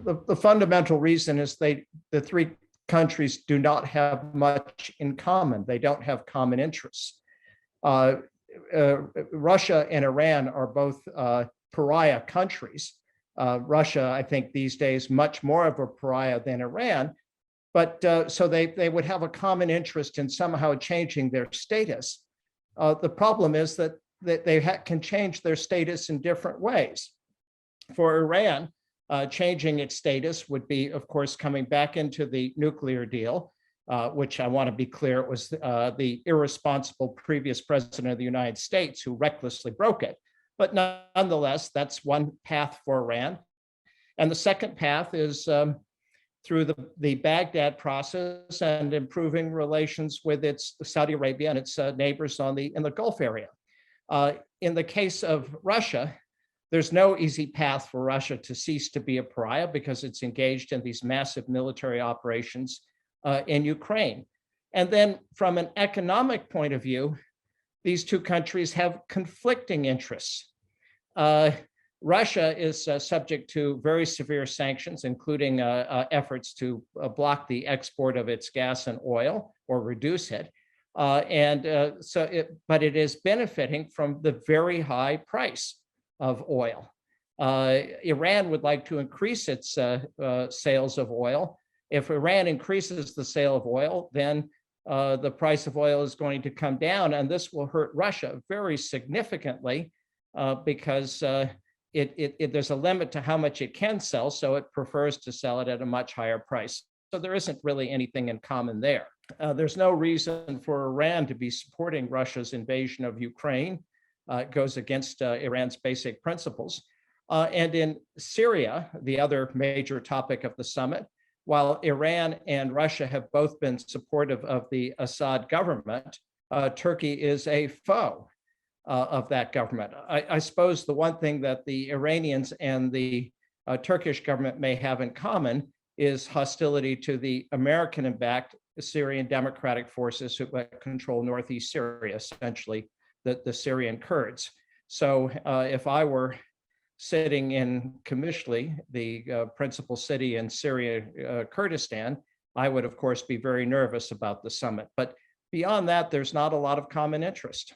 the fundamental reason is the three countries do not have much in common. They don't have common interests. Russia and Iran are both pariah countries. Russia, I think these days, much more of a pariah than Iran, but so they would have a common interest in somehow changing their status. The problem is that they can change their status in different ways. For Iran, changing its status would be, of course, coming back into the nuclear deal, which I want to be clear, it was the irresponsible previous president of the United States who recklessly broke it. But nonetheless, that's one path for Iran. And the second path is through the Baghdad process and improving relations with Saudi Arabia and its neighbors in the Gulf area. In the case of Russia, there's no easy path for Russia to cease to be a pariah because it's engaged in these massive military operations in Ukraine. And then from an economic point of view, these two countries have conflicting interests. Russia is subject to very severe sanctions, including efforts to block the export of its gas and oil or reduce it. But it is benefiting from the very high price of oil. Iran would like to increase its sales of oil. If Iran increases the sale of oil, then the price of oil is going to come down, and this will hurt Russia very significantly because there's a limit to how much it can sell, so it prefers to sell it at a much higher price. So there isn't really anything in common there. There's no reason for Iran to be supporting Russia's invasion of Ukraine. It goes against Iran's basic principles. And in Syria, the other major topic of the summit, while Iran and Russia have both been supportive of the Assad government, Turkey is a foe of that government. I suppose the one thing that the Iranians and the Turkish government may have in common is hostility to the American-backed Syrian Democratic Forces who control northeast Syria, essentially the Syrian Kurds. So if I were sitting in Qamishli, the principal city in Syria, Kurdistan, I would, of course, be very nervous about the summit. But beyond that, there's not a lot of common interest.